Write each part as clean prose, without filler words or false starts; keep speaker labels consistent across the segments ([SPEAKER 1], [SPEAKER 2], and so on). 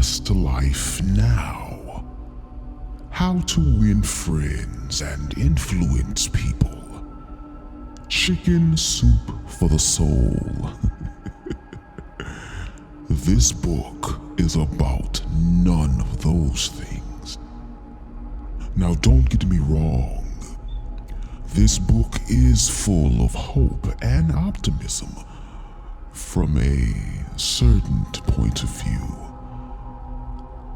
[SPEAKER 1] best life now. How to win friends and influence people. Chicken soup for the soul. This book is about none of those things. Now don't get me wrong. This book is full of hope and optimism from a certain point of view.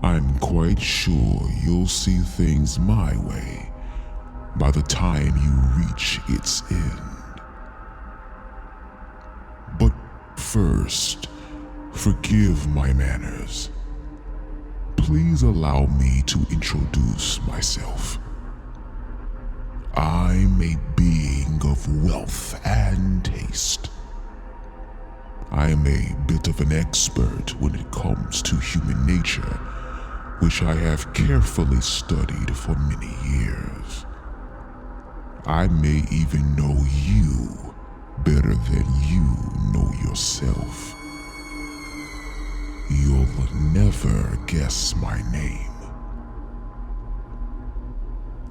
[SPEAKER 1] I'm quite sure you'll see things my way by the time you reach its end. But first, forgive my manners. Please allow me to introduce myself. I'm a being of wealth and taste. I'm a bit of an expert when it comes to human nature, which I have carefully studied for many years. I may even know you better than you know yourself. You'll never guess my name.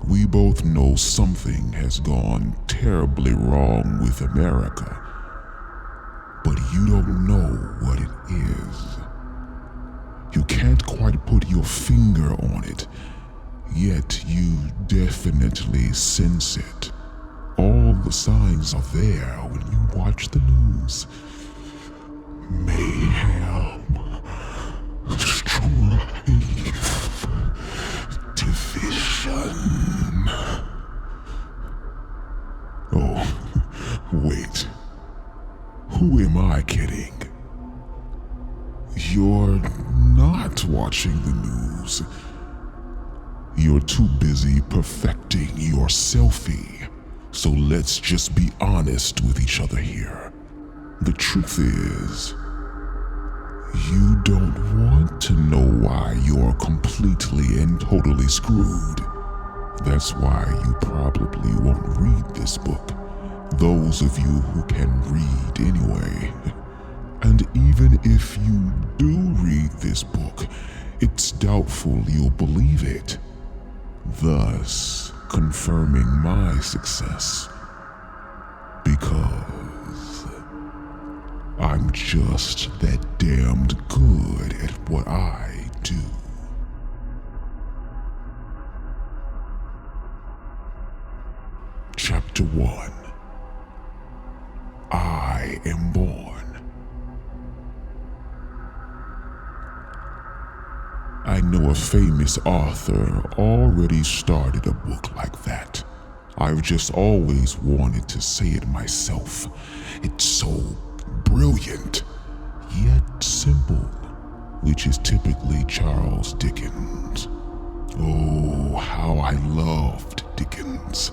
[SPEAKER 1] We both know something has gone terribly wrong with America, but you don't know what it is. You can't quite put your finger on it, yet you definitely sense it. All the signs are there when you watch the news. Mayhem, strife, division. Oh, wait. Who am I kidding? You're not watching the news. You're too busy perfecting your selfie. So let's just be honest with each other here. The truth is, you don't want to know why you're completely and totally screwed. That's why you probably won't read this book. Those of you who can read anyway. And even if you do read this book, it's doubtful you'll believe it, thus confirming my success. Because I'm just that damned good at what I do. Chapter 1. I am born. I know a famous author already started a book like that. I've just always wanted to say it myself. It's so brilliant, yet simple, which is typically Charles Dickens. Oh, how I loved Dickens.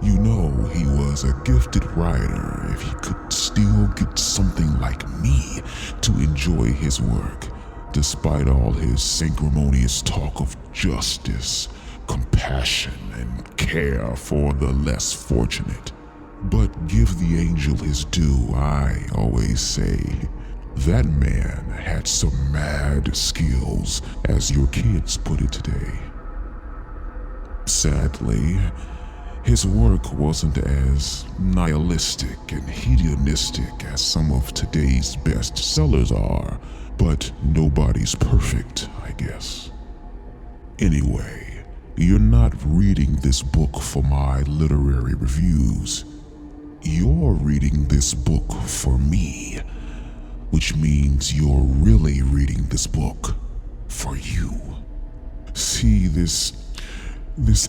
[SPEAKER 1] You know, he was a gifted writer if he could still get something like me to enjoy his work, despite all his sanctimonious talk of justice, compassion, and care for the less fortunate. But give the angel his due, I always say. That man had some mad skills, as your kids put it today. Sadly, his work wasn't as nihilistic and hedonistic as some of today's bestsellers are, but nobody's perfect, I guess. Anyway, you're not reading this book for my literary reviews. You're reading this book for me, which means you're really reading this book for you. See, this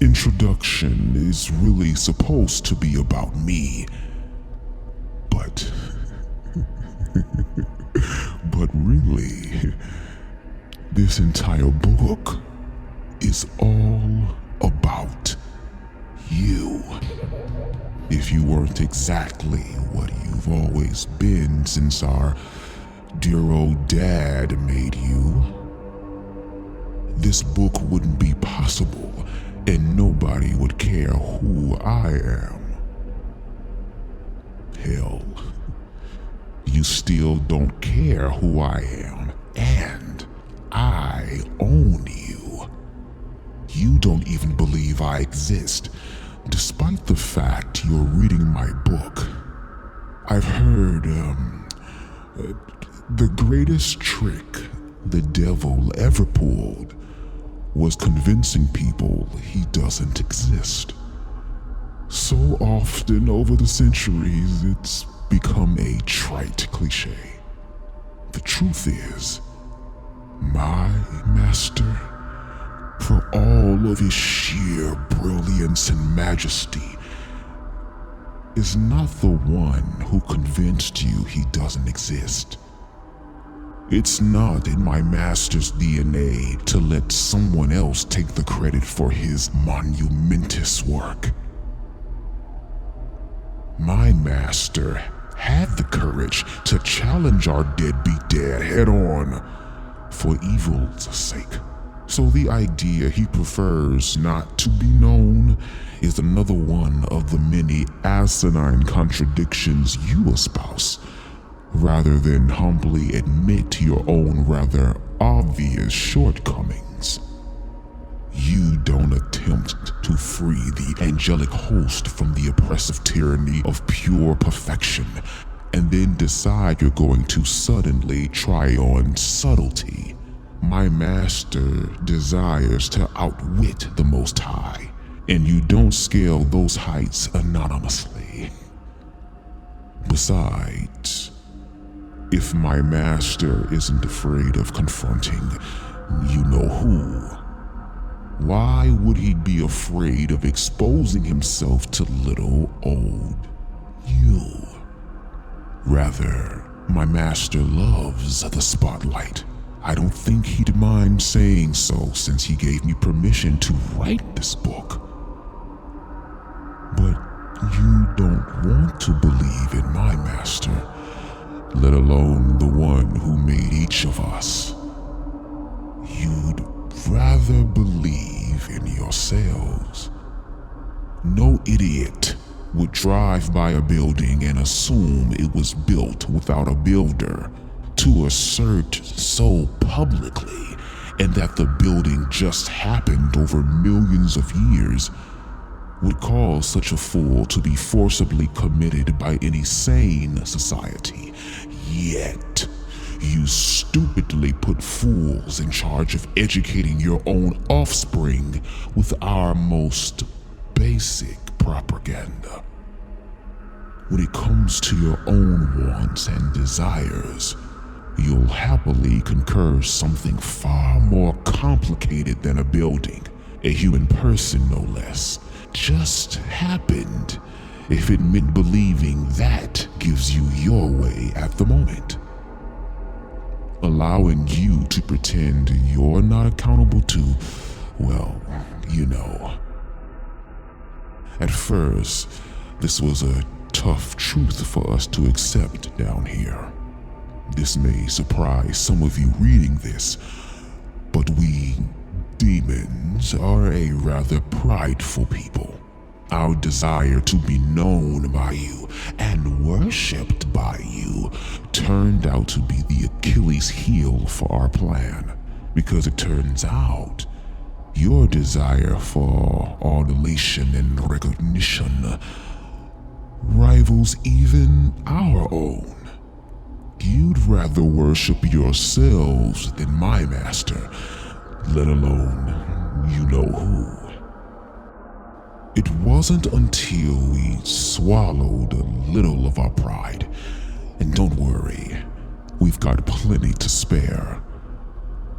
[SPEAKER 1] introduction is really supposed to be about me, but really, this entire book is all about you. If you weren't exactly what you've always been since our dear old dad made you, this book wouldn't be possible, and nobody would care who I am. Hell, you still don't care who I am, and I I own you. You don't even believe I exist, despite the fact you're reading my book. I've heard, the greatest trick the devil ever pulled was convincing people he doesn't exist. So often over the centuries, it's become a trite cliche. The truth is, my master, for all of his sheer brilliance and majesty, is not the one who convinced you he doesn't exist. It's not in my master's DNA to let someone else take the credit for his monumentous work. My master had the courage to challenge our deadbeat dad head on for evil's sake. So the idea he prefers not to be known is another one of the many asinine contradictions you espouse, rather than humbly admit your own rather obvious shortcomings. You don't attempt to free the angelic host from the oppressive tyranny of pure perfection, and then decide you're going to suddenly try on subtlety. My master desires to outwit the Most High, and you don't scale those heights anonymously. Besides, if my master isn't afraid of confronting you-know-who, why would he be afraid of exposing himself to little old you? Rather, my master loves the spotlight. I don't think he'd mind saying so since he gave me permission to write this book. But you don't want to believe in my master, let alone the one who made each of us. You'd rather believe in yourselves. No idiot would drive by a building and assume it was built without a builder. To assert so publicly, and that the building just happened over millions of years, would cause such a fool to be forcibly committed by any sane society. Yet, you stupidly put fools in charge of educating your own offspring with our most basic propaganda. When it comes to your own wants and desires, you'll happily concur something far more complicated than a building, a human person no less, just happened if it meant believing that gives you your way at the moment. Allowing you to pretend you're not accountable to, well, you know. At first, this was a tough truth for us to accept down here. This may surprise some of you reading this, but we demons are a rather prideful people. Our desire to be known by you and worshipped by you turned out to be the Achilles heel for our plan, because it turns out your desire for adulation and recognition rivals even our own. You'd rather worship yourselves than my master, let alone you-know-who. It wasn't until we swallowed a little of our pride, and don't worry, we've got plenty to spare,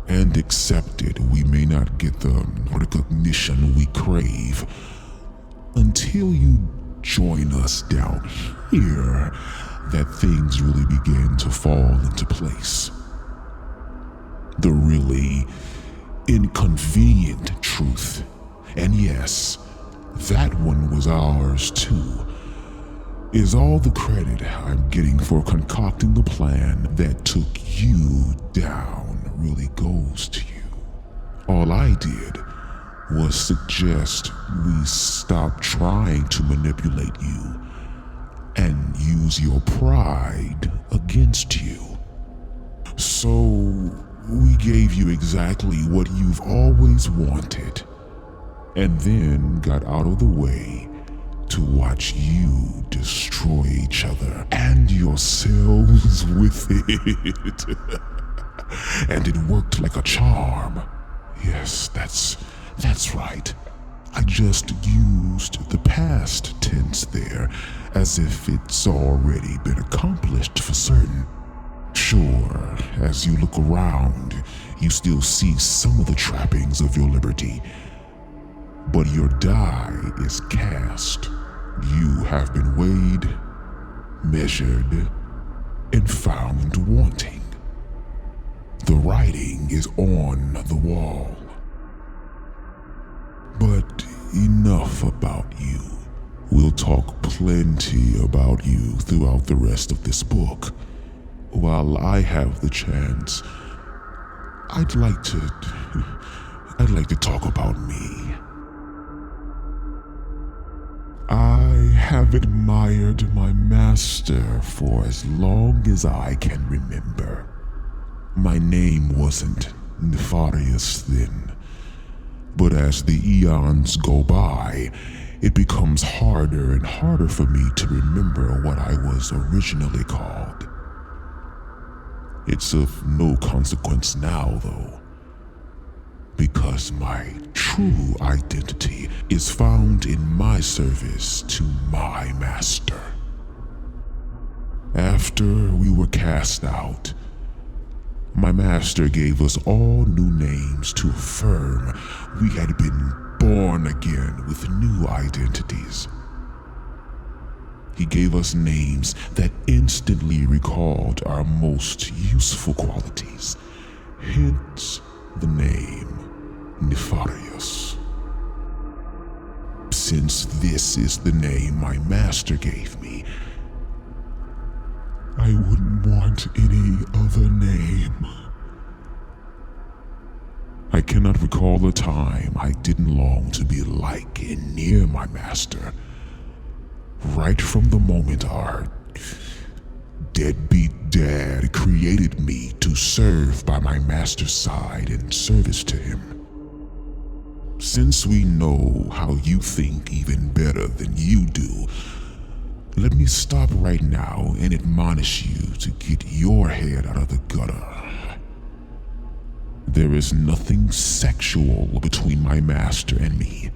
[SPEAKER 1] and accepted we may not get the recognition we crave until you join us down here, that things really begin to fall into place. The really inconvenient truth, and yes, that one was ours too, is all the credit I'm getting for concocting the plan that took you down really goes to you. All I did was suggest we stop trying to manipulate you and use your pride against you. So We gave you exactly what you've always wanted, and then got out of the way to watch you destroy each other and yourselves with it. And it worked like a charm. Yes, that's right. I just used the past tense there as if it's already been accomplished for certain. Sure, as you look around, you still see some of the trappings of your liberty, but your die is cast. You have been weighed, measured, and found wanting. The writing is on the wall. But enough about you. We'll talk plenty about you throughout the rest of this book. While I have the chance, I'd like to talk about me. I have admired my master for as long as I can remember. My name wasn't Nefarious then, but as the eons go by, it becomes harder and harder for me to remember what I was originally called. It's of no consequence now, though, because my true identity is found in my service to my master. After we were cast out, my master gave us all new names to affirm we had been born again with new identities. He gave us names that instantly recalled our most useful qualities, hence the name Nefarious. Since this is the name my master gave me, I wouldn't want any other name. I cannot recall a time I didn't long to be like and near my master. Right from the moment our deadbeat dad created me to serve by my master's side in service to him. Since we know how you think even better than you do, let me stop right now and admonish you to get your head out of the gutter. There is nothing sexual between my master and me.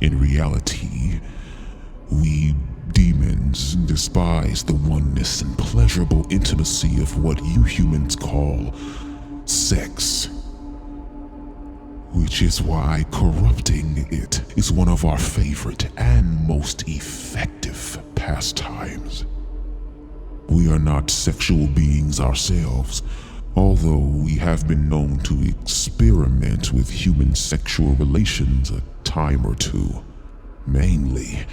[SPEAKER 1] In reality, we demons despise the oneness and pleasurable intimacy of what you humans call sex. Which is why corrupting it is one of our favorite and most effective pastimes. We are not sexual beings ourselves, although we have been known to experiment with human sexual relations a time or two. Mainly,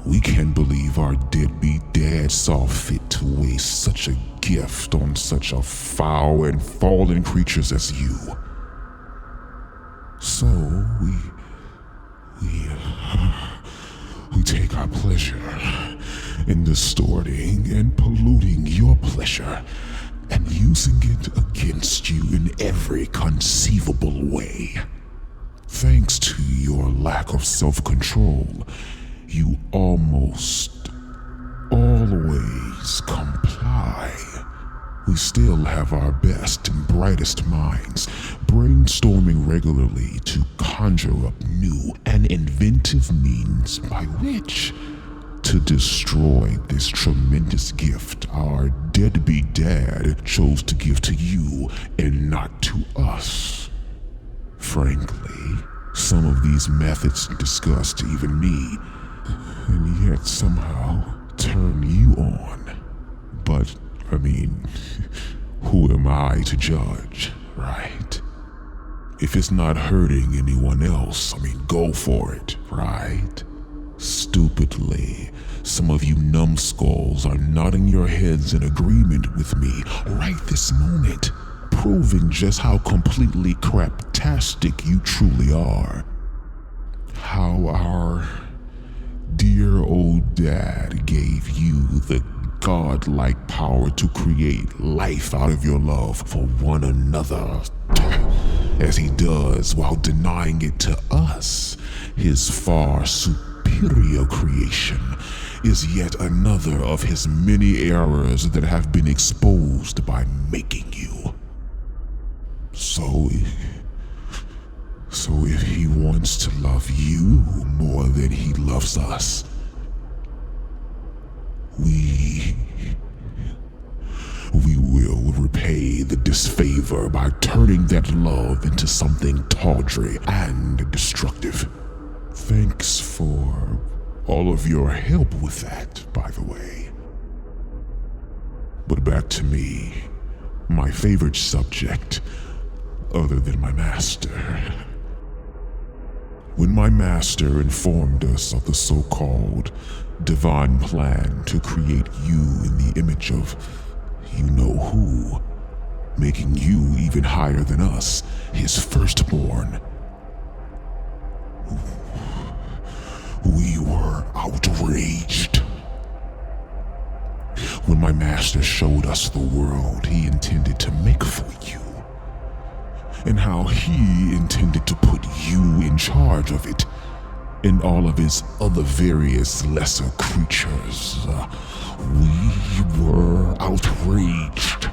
[SPEAKER 1] we can't believe our deadbeat dad saw fit to waste such a gift on such a foul and fallen creatures as you. So we take our pleasure in distorting and polluting your pleasure and using it against you in every conceivable way. Thanks to your lack of self-control, you almost always comply. We still have our best and brightest minds, brainstorming regularly to conjure up new and inventive means by which to destroy this tremendous gift our deadbeat dad chose to give to you and not to us. Frankly, some of these methods disgust even me, and yet somehow turn you on. But I mean, who am I to judge, right? If it's not hurting anyone else, go for it, right? Stupidly, some of you numbskulls are nodding your heads in agreement with me right this moment, proving just how completely craptastic you truly are. How our dear old dad gave you the godlike power to create life out of your love for one another, as he does while denying it to us, his far superior creation, is yet another of his many errors that have been exposed by making you. So if he wants to love you more than he loves us, we will repay the disfavor by turning that love into something tawdry and destructive. Thanks for all of your help with that, by the way. But back to me, my favorite subject, other than my master. When my master informed us of the so-called divine plan to create you in the image of you-know-who, making you even higher than us, his firstborn, we were outraged. When my master showed us the world he intended to make for you, and how he intended to put you in charge of it, and all of his other various lesser creatures, we were outraged.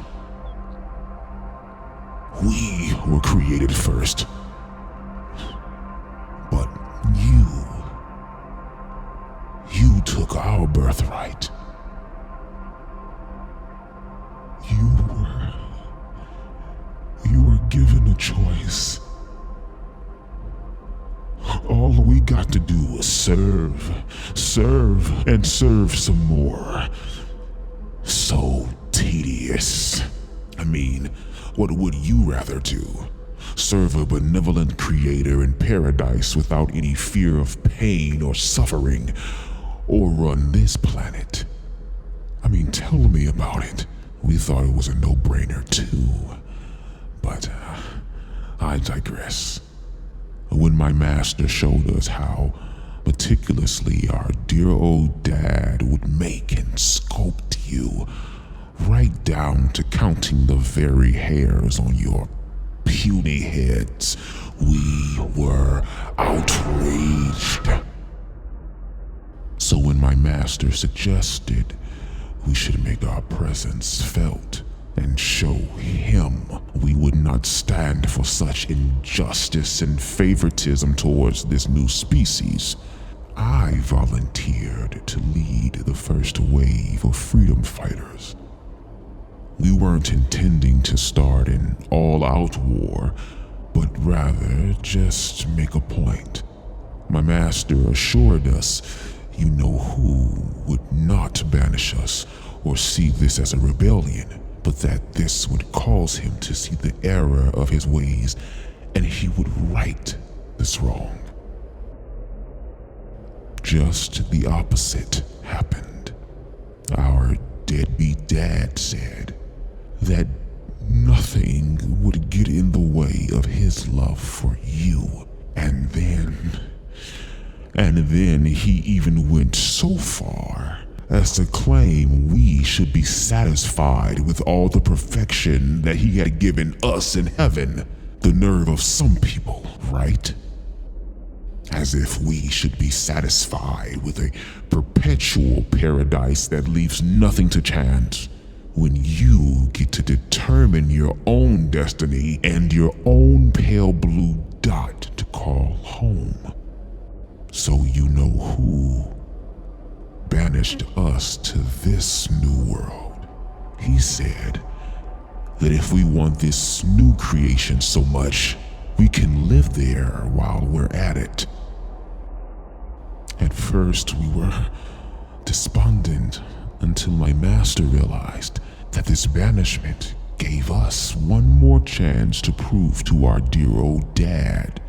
[SPEAKER 1] We were created first, but you took our birthright. You were given a choice. All we got to do was serve, and serve some more. So tedious. I mean, what would you rather do? Serve a benevolent creator in paradise without any fear of pain or suffering, or run this planet? I mean, tell me about it. We thought it was a no-brainer too. But I digress. When my master showed us how meticulously our dear old dad would make and sculpt you, right down to counting the very hairs on your puny heads, we were outraged. So when my master suggested we should make our presence felt and show him we would not stand for such injustice and favoritism towards this new species, I volunteered to lead the first wave of freedom fighters. We weren't intending to start an all-out war, but rather just make a point. My master assured us you-know-who would not banish us or see this as a rebellion, but that this would cause him to see the error of his ways and he would right this wrong. Just the opposite happened. Our deadbeat dad said that nothing would get in the way of his love for you. And then he even went so far as to claim we should be satisfied with all the perfection that he had given us in heaven. The nerve of some people, right? As if we should be satisfied with a perpetual paradise that leaves nothing to chance, when you get to determine your own destiny and your own pale blue dot to call home. So you-know-who banished us to this new world. He said that if we want this new creation so much, we can live there while we're at it. At first, we were despondent until my master realized that this banishment gave us one more chance to prove to our dear old dad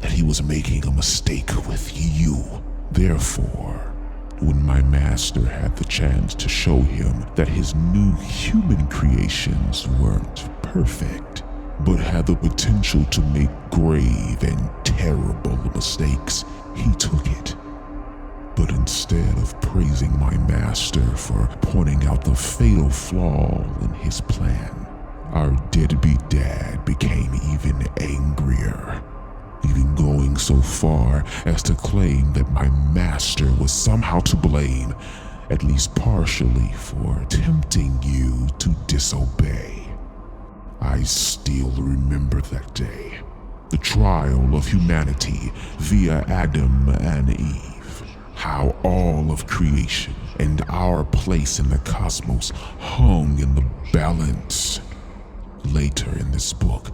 [SPEAKER 1] that he was making a mistake with you. Therefore, when my master had the chance to show him that his new human creations weren't perfect, but had the potential to make grave and terrible mistakes, he took it. But instead of praising my master for pointing out the fatal flaw in his plan, our deadbeat dad became even angrier, even going so far as to claim that my master was somehow to blame, at least partially, for tempting you to disobey. I still remember that day, the trial of humanity via Adam and Eve, how all of creation and our place in the cosmos hung in the balance. Later in this book,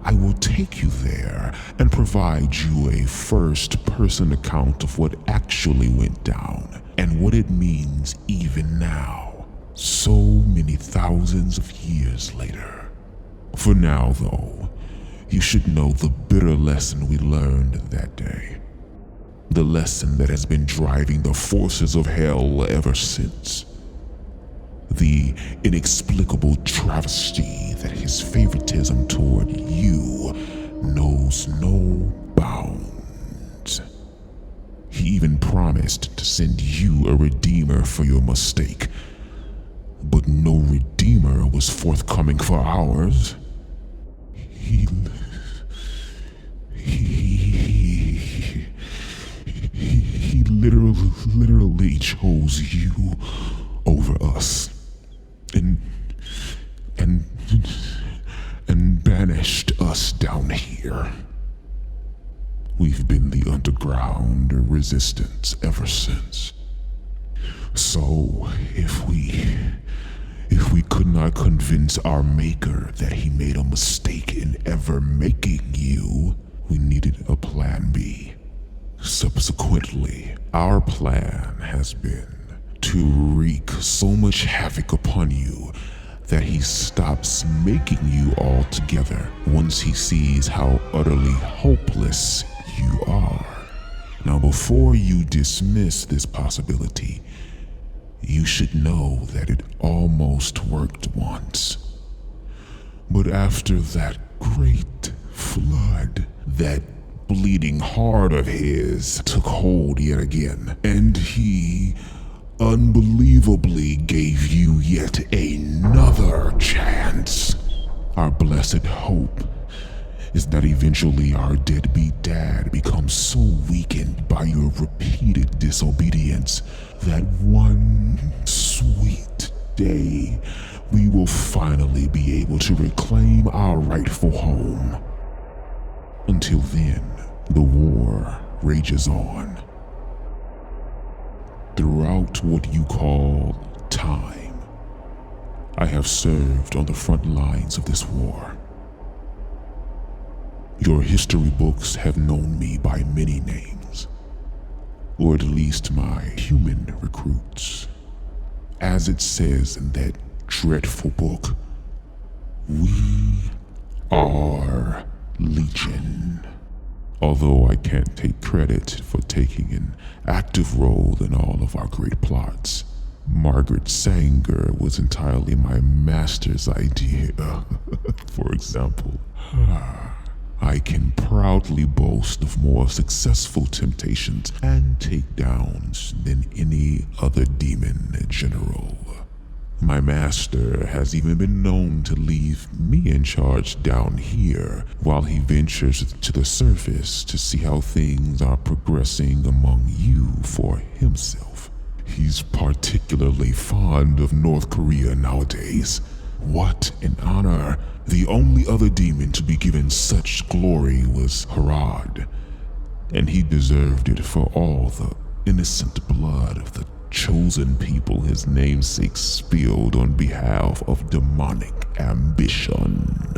[SPEAKER 1] I will take you there and provide you a first-person account of what actually went down and what it means even now, so many thousands of years later. For now, though, you should know the bitter lesson we learned that day. The lesson that has been driving the forces of hell ever since. The inexplicable travesty that his favoritism toward you knows no bounds. He even promised to send you a redeemer for your mistake, but no redeemer was forthcoming for ours. He literally chose you over us and banished us down here. We've been the underground resistance ever since. So if we could not convince our maker that he made a mistake in ever making you, we needed a plan B. Subsequently, our plan has been to wreak so much havoc upon you that he stops making you altogether once he sees how utterly hopeless you are. Now, before you dismiss this possibility, you should know that it almost worked once. But after that great flood, that bleeding heart of his took hold yet again, and he unbelievably gave you yet another chance. Our blessed hope is that eventually our deadbeat dad becomes so weakened by your repeated disobedience that one sweet day we will finally be able to reclaim our rightful home. Until then, the war rages on. Throughout what you call time, I have served on the front lines of this war. Your history books have known me by many names, or at least my human recruits. As it says in that dreadful book, we are Legion. Although I can't take credit for taking an active role in all of our great plots, Margaret Sanger was entirely my master's idea. For example, I can proudly boast of more successful temptations and takedowns than any other demon general. My master has even been known to leave me in charge down here while he ventures to the surface to see how things are progressing among you for himself. He's particularly fond of North Korea nowadays. What an honor! The only other demon to be given such glory was Harad, and he deserved it for all the innocent blood of the chosen people his namesake spilled on behalf of demonic ambition.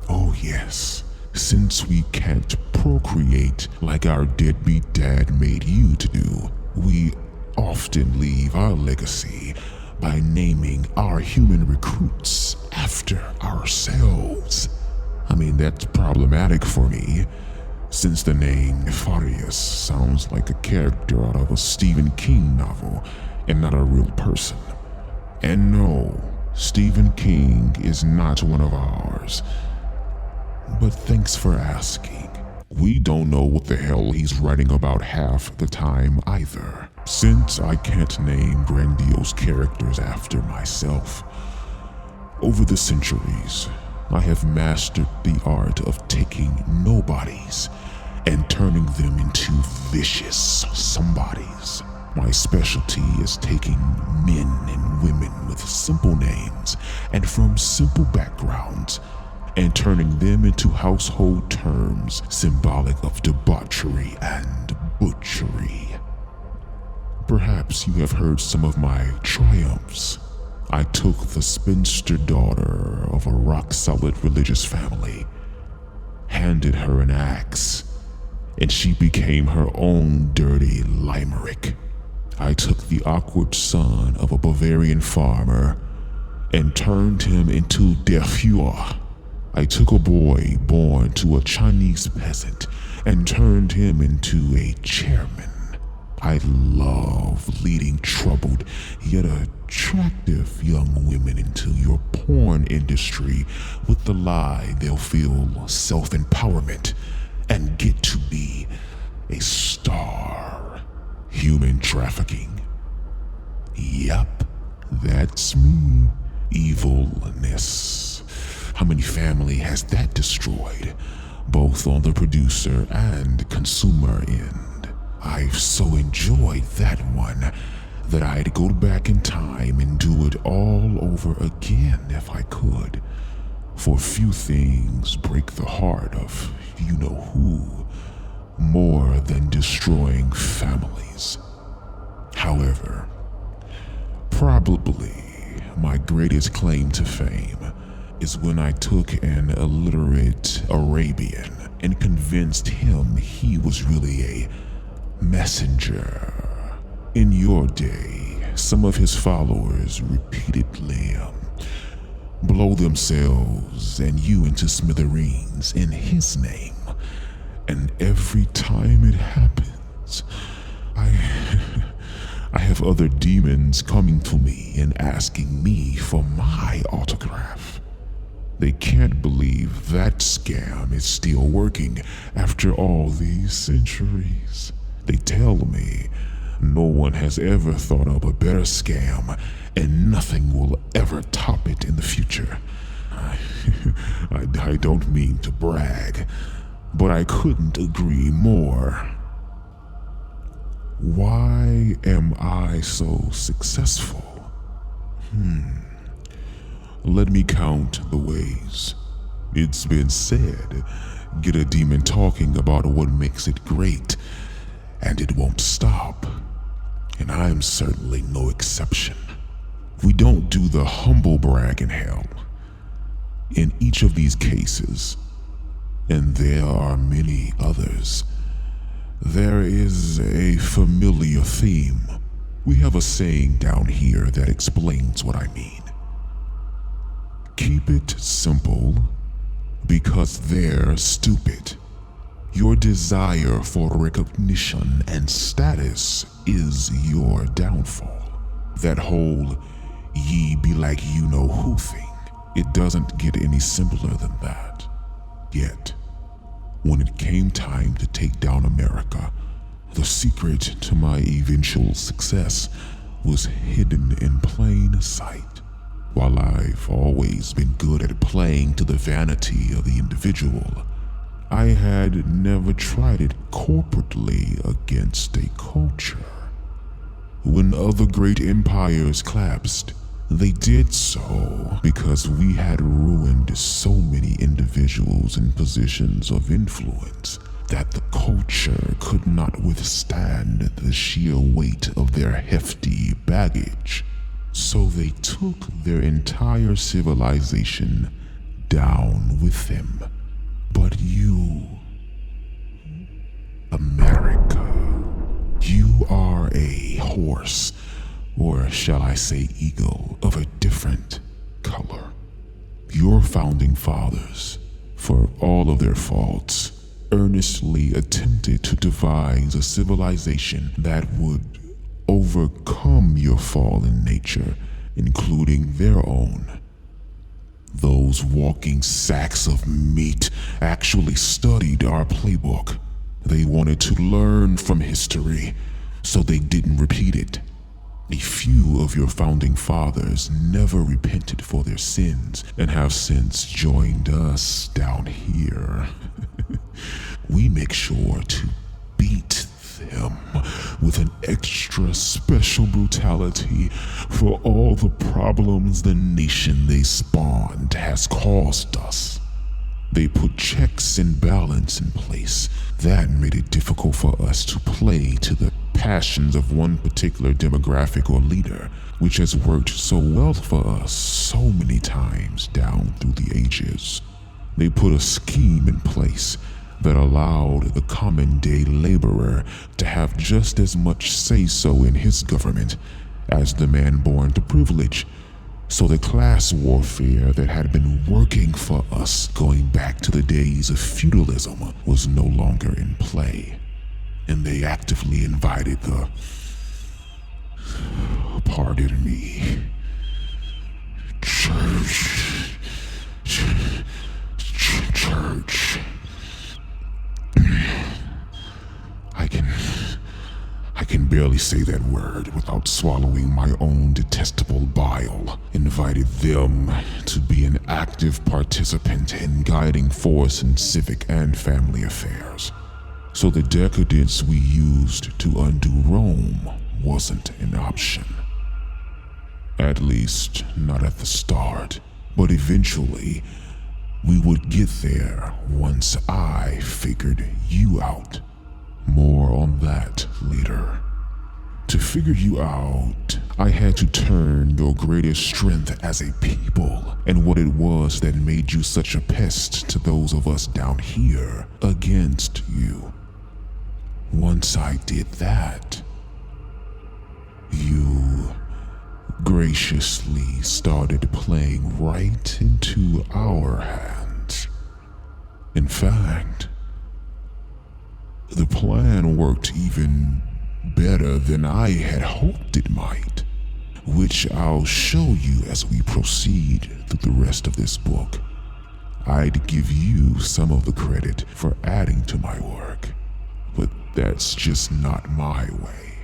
[SPEAKER 1] Oh yes, since we can't procreate like our deadbeat dad made you to do, we often leave our legacy by naming our human recruits after ourselves. I mean, that's problematic for me, since the name Nefarious sounds like a character out of a Stephen King novel and not a real person. And no, Stephen King is not one of ours. But thanks for asking. We don't know what the hell he's writing about half the time either. Since I can't name grandiose characters after myself, over the centuries, I have mastered the art of taking nobodies and turning them into vicious somebodies. My specialty is taking men and women with simple names and from simple backgrounds and turning them into household terms symbolic of debauchery and butchery. Perhaps you have heard some of my triumphs. I took the spinster daughter of a rock-solid religious family, handed her an axe, and she became her own dirty limerick. I took the awkward son of a Bavarian farmer and turned him into Der Fuhrer. I took a boy born to a Chinese peasant and turned him into a chairman. I love leading troubled yet attractive young women into your porn industry with the lie they'll feel self-empowerment and get to be a star. Human trafficking. Yup, that's me. Evilness. How many family has that destroyed, both on the producer and consumer end? I've so enjoyed that one that I'd go back in time and do it all over again if I could. For few things break the heart of you-know-who more than destroying families. However, probably my greatest claim to fame is when I took an illiterate Arabian and convinced him he was really a messenger. In your day, some of his followers repeatedly blow themselves and you into smithereens in his name. And every time it happens, I have other demons coming to me and asking me for my autograph. They can't believe that scam is still working after all these centuries. They tell me no one has ever thought of a better scam and nothing will ever top it in the future. I don't mean to brag, but I couldn't agree more. Why am I so successful? Let me count the ways. It's been said, get a demon talking about what makes it great, and it won't stop. And I'm certainly no exception. We don't do the humble brag in hell. In each of these cases, and there are many others, there is a familiar theme. We have a saying down here that explains what I mean. Keep it simple, because they're stupid. Your desire for recognition and status is your downfall. That whole ye be like you-know-who thing, it doesn't get any simpler than that. Yet, when it came time to take down America, the secret to my eventual success was hidden in plain sight. While I've always been good at playing to the vanity of the individual, I had never tried it corporately against a culture. When other great empires collapsed, they did so because we had ruined so many individuals in positions of influence that the culture could not withstand the sheer weight of their hefty baggage. So they took their entire civilization down with them. But you, America, you are a horse, or shall I say eagle, of a different color. Your founding fathers, for all of their faults, earnestly attempted to devise a civilization that would overcome your fallen nature, including their own. Those walking sacks of meat actually studied our playbook. They wanted to learn from history, so they didn't repeat it. A few of your founding fathers never repented for their sins and have since joined us down here. We make sure to beat them with an extra special brutality for all the problems the nation they spawned has caused us. They put checks and balance in place that made it difficult for us to play to the passions of one particular demographic or leader, which has worked so well for us so many times down through the ages. They put a scheme in place that allowed the common day laborer to have just as much say-so in his government as the man born to privilege. So the class warfare that had been working for us going back to the days of feudalism was no longer in play. And they actively invited the, pardon me, church. I can barely say that word without swallowing my own detestable bile. Invited them to be an active participant and guiding force in civic and family affairs. So the decadence we used to undo Rome wasn't an option. At least, not at the start. But eventually, we would get there once I figured you out. More on that later. To figure you out, I had to turn your greatest strength as a people and what it was that made you such a pest to those of us down here against you. Once I did that, you graciously started playing right into our hands. In fact, the plan worked even better than I had hoped it might, which I'll show you as we proceed through the rest of this book. I'd give you some of the credit for adding to my work, but that's just not my way.